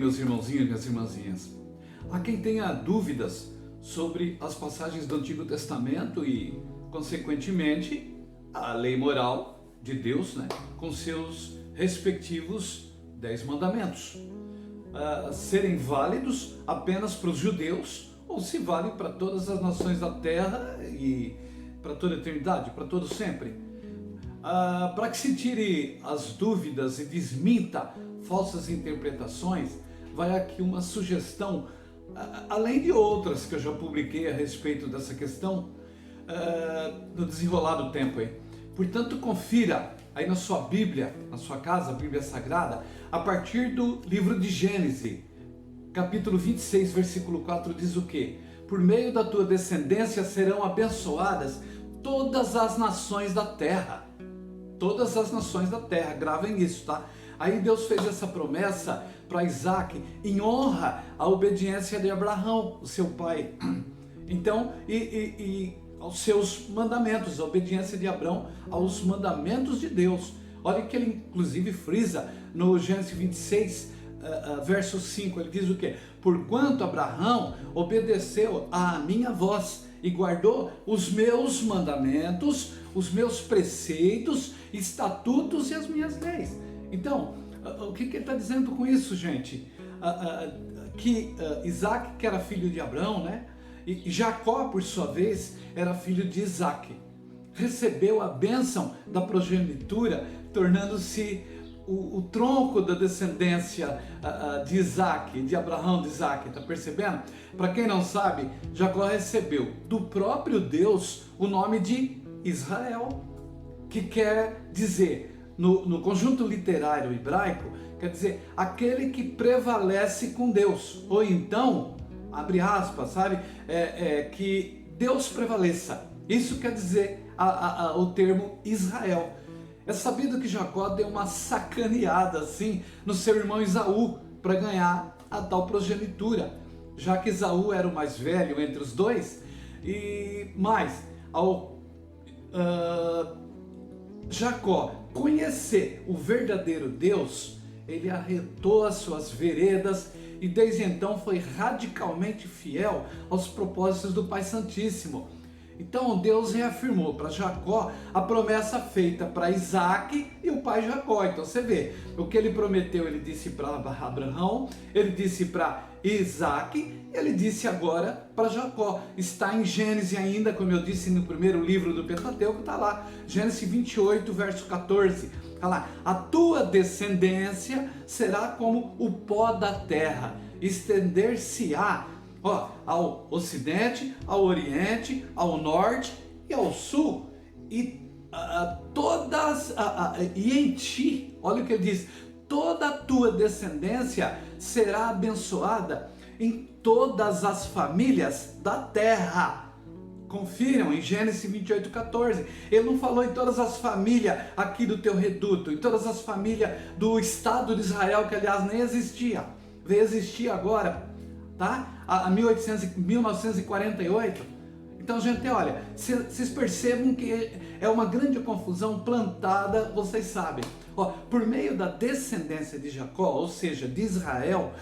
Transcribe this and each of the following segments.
meus irmãozinhos e minhas irmãzinhas. Há quem tenha dúvidas sobre as passagens do Antigo Testamento e, consequentemente, a lei moral de Deus, né, com seus respectivos 10 mandamentos. Serem válidos apenas para os judeus ou se vale para todas as nações da terra e para toda a eternidade, para todo sempre. Para que se tire as dúvidas e desminta falsas interpretações, vai aqui uma sugestão, além de outras que eu já publiquei a respeito dessa questão, no desenrolar do tempo aí. Portanto, confira aí na sua Bíblia, na sua casa, a Bíblia Sagrada, a partir do livro de Gênesis, capítulo 26, versículo 4, diz o quê? Por meio da tua descendência serão abençoadas todas as nações da terra. Todas as nações da terra, gravem isso, tá? Aí Deus fez essa promessa para Isaac em honra à obediência de Abraão, o seu pai. Então, e aos seus mandamentos, a obediência de Abraão aos mandamentos de Deus. Olha que ele inclusive frisa no Gênesis 26, verso 5, ele diz o quê? Porquanto Abraão obedeceu à minha voz e guardou os meus mandamentos, os meus preceitos, estatutos e as minhas leis. Então, o que ele está dizendo com isso, gente? Que Isaac, que era filho de Abraão, né? E Jacó, por sua vez, era filho de Isaac. Recebeu a bênção da progenitura, tornando-se o tronco da descendência de Isaac, de Abraão, de Isaac, tá percebendo? Para quem não sabe, Jacó recebeu do próprio Deus o nome de Israel, que quer dizer, no conjunto literário hebraico, quer dizer, aquele que prevalece com Deus, ou então, abre aspas, sabe, que Deus prevaleça. Isso quer dizer o termo Israel. É sabido que Jacó deu uma sacaneada assim no seu irmão Esaú para ganhar a tal progenitura, já que Esaú era o mais velho entre os dois. E mais, ao Jacó conhecer o verdadeiro Deus, ele arretou as suas veredas e desde então foi radicalmente fiel aos propósitos do Pai Santíssimo. Então Deus reafirmou para Jacó a promessa feita para Isaac e o pai Jacó. Então você vê, o que ele prometeu, ele disse para Abraão, ele disse para Isaac, ele disse agora para Jacó. Está em Gênesis ainda, como eu disse no primeiro livro do Pentateuco, está lá, Gênesis 28, verso 14. Está lá, a tua descendência será como o pó da terra, estender-se-á ao ocidente, ao oriente, ao norte e ao sul, e e em ti, olha o que ele diz, toda a tua descendência será abençoada em todas as famílias da terra. Confiram em Gênesis 28, 14. Ele não falou em todas as famílias aqui do teu reduto, em todas as famílias do Estado de Israel, que aliás nem existia, veio existir agora, tá? A 1948. Então, gente, olha, vocês percebam que é uma grande confusão plantada, vocês sabem. Por meio da descendência de Jacó, ou seja, de Israel,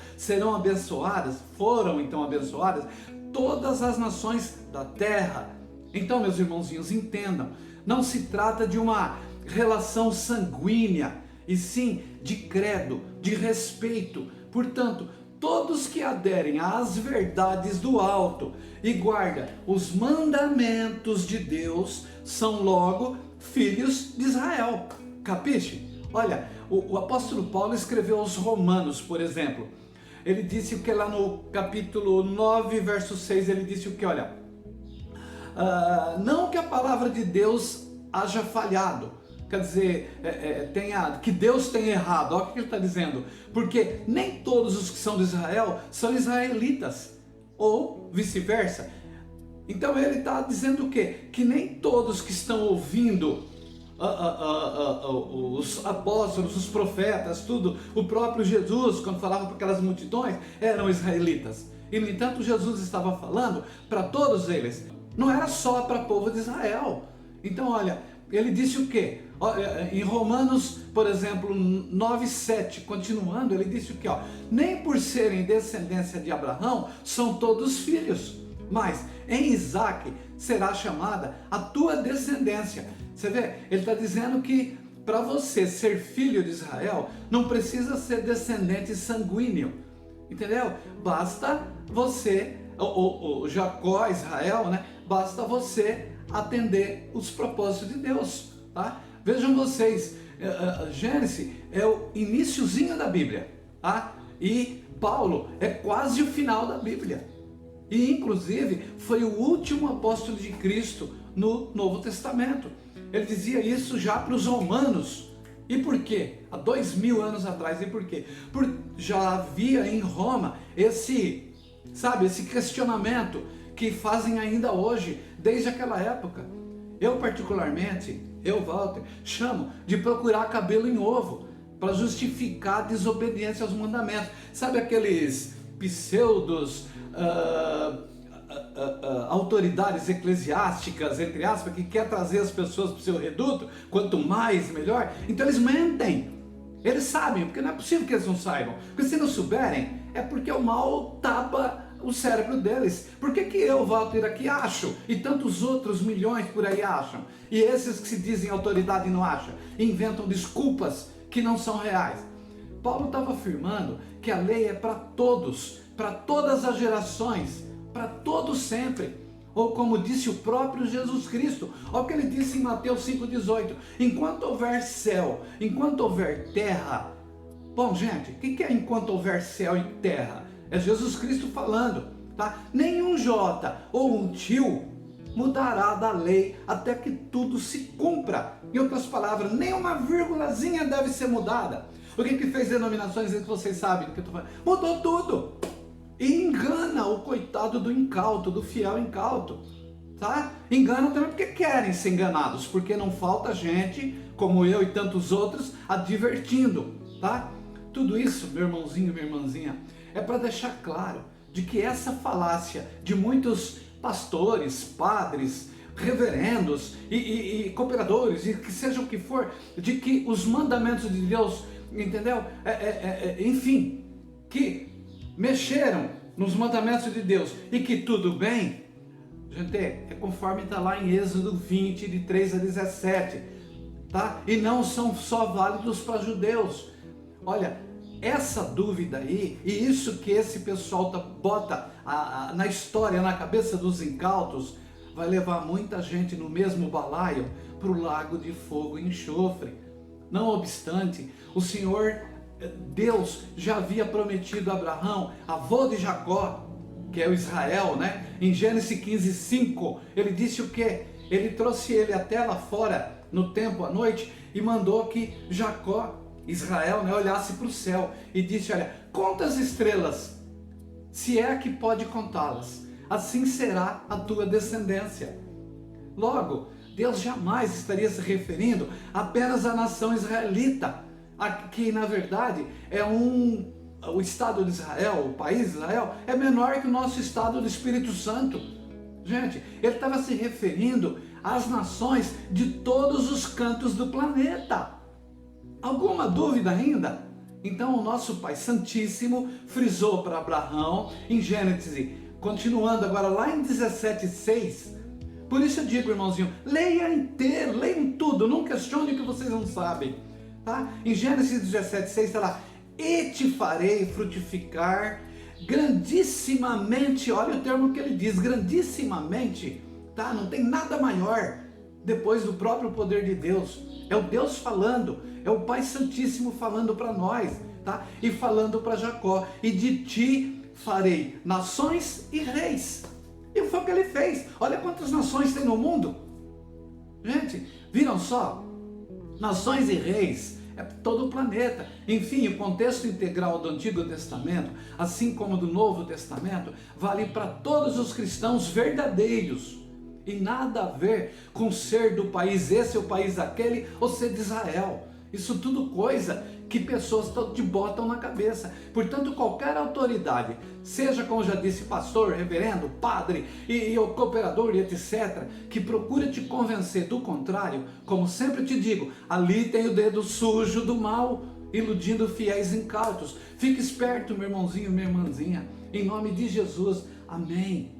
foram então abençoadas todas as nações da terra. Então, meus irmãozinhos, entendam, não se trata de uma relação sanguínea, e sim de credo, de respeito. Portanto, todos que aderem às verdades do alto e guardam os mandamentos de Deus são logo filhos de Israel. Capiche? Olha, o apóstolo Paulo escreveu aos Romanos, por exemplo. Ele disse o que lá no capítulo 9, verso 6, ele disse o que? Olha, não que a palavra de Deus haja falhado, quer dizer, que Deus tenha errado. Olha o que ele está dizendo, porque nem todos os que são de Israel são israelitas, ou vice-versa. Então ele está dizendo o quê? Que nem todos que estão ouvindo os apóstolos, os profetas, tudo, o próprio Jesus, quando falava para aquelas multidões, eram israelitas. E no entanto Jesus estava falando para todos eles, não era só para o povo de Israel. Então olha, ele disse o quê? Em Romanos, por exemplo, 9:7, continuando, ele disse o quê? Nem por serem descendência de Abraão são todos filhos, mas em Isaque será chamada a tua descendência. Você vê, ele está dizendo que para você ser filho de Israel, não precisa ser descendente sanguíneo, entendeu? Basta você, o Jacó, Israel, né? Basta você atender os propósitos de Deus, tá? Vejam vocês, Gênesis é o iniciozinho da Bíblia, tá? E Paulo é quase o final da Bíblia. E inclusive foi o último apóstolo de Cristo no Novo Testamento. Ele dizia isso já para os romanos. E por quê? Há 2000 anos atrás. E por quê? Já havia em Roma esse questionamento que fazem ainda hoje, desde aquela época. Eu particularmente, Walter, chamo de procurar cabelo em ovo, para justificar a desobediência aos mandamentos. Sabe aqueles pseudos autoridades eclesiásticas, entre aspas, que quer trazer as pessoas para o seu reduto, quanto mais, melhor? Então eles mentem. Eles sabem, porque não é possível que eles não saibam. Porque se não souberem, é porque o mal tapa o cérebro deles. Por que eu, Walter, aqui acho, e tantos outros milhões por aí acham? E esses que se dizem autoridade não acham? Inventam desculpas que não são reais. Paulo estava afirmando que a lei é para todos, para todas as gerações, para todos sempre. Ou como disse o próprio Jesus Cristo, olha o que ele disse em Mateus 5,18: enquanto houver céu, enquanto houver terra. Bom, gente, o que é enquanto houver céu e terra? É Jesus Cristo falando, tá? Nenhum jota ou um tio mudará da lei até que tudo se cumpra. Em outras palavras, nem uma vírgulazinha deve ser mudada. O que fez denominações que vocês sabem do que eu estou falando? Mudou tudo. E engana o coitado do incauto, do fiel incauto, tá? Enganam também porque querem ser enganados, porque não falta gente, como eu e tantos outros, advertindo, tá? Tudo isso, meu irmãozinho, minha irmãzinha, é para deixar claro de que essa falácia de muitos pastores, padres, reverendos e cooperadores, e que seja o que for, de que os mandamentos de Deus, entendeu? Enfim, que mexeram nos mandamentos de Deus e que tudo bem, gente, é conforme está lá em Êxodo 20, de 3 a 17, tá? E não são só válidos para judeus. Olha, essa dúvida aí, e isso que esse pessoal bota na história, na cabeça dos incautos, vai levar muita gente no mesmo balaio para o lago de fogo e enxofre. Não obstante, o Senhor Deus já havia prometido a Abraão, avô de Jacó, que é o Israel, né? Em Gênesis 15:5, ele disse o quê? Ele trouxe ele até lá fora, no tempo, à noite, e mandou que Jacó, Israel, né, olhasse para o céu e disse: olha, conta as estrelas, se é que pode contá-las, assim será a tua descendência. Logo, Deus jamais estaria se referindo apenas à nação israelita, que na verdade o Estado de Israel, o país de Israel, é menor que o nosso Estado do Espírito Santo. Gente, ele estava se referindo às nações de todos os cantos do planeta. Alguma dúvida ainda? Então o nosso Pai Santíssimo frisou para Abraão em Gênesis, continuando agora lá em 17:6. Por isso eu digo, irmãozinho, leia inteiro, leiam tudo, não questione o que vocês não sabem, tá? Em Gênesis 17:6 está lá: e te farei frutificar grandissimamente. Olha o termo que ele diz, grandissimamente, tá? Não tem nada maior depois do próprio poder de Deus. É o Deus falando, é o Pai Santíssimo falando para nós, tá? E falando para Jacó: e de ti farei nações e reis. E foi o que ele fez. Olha quantas nações tem no mundo. Gente, viram só? Nações e reis, é todo o planeta. Enfim, o contexto integral do Antigo Testamento, assim como do Novo Testamento, vale para todos os cristãos verdadeiros. E nada a ver com ser do país esse ou país aquele, ou ser de Israel. Isso tudo coisa que pessoas te botam na cabeça. Portanto, qualquer autoridade, seja, como já disse, pastor, reverendo, padre e o cooperador e etc., que procura te convencer do contrário, como sempre te digo, ali tem o dedo sujo do mal, iludindo fiéis incautos. Fique esperto, meu irmãozinho, minha irmãzinha, em nome de Jesus, amém.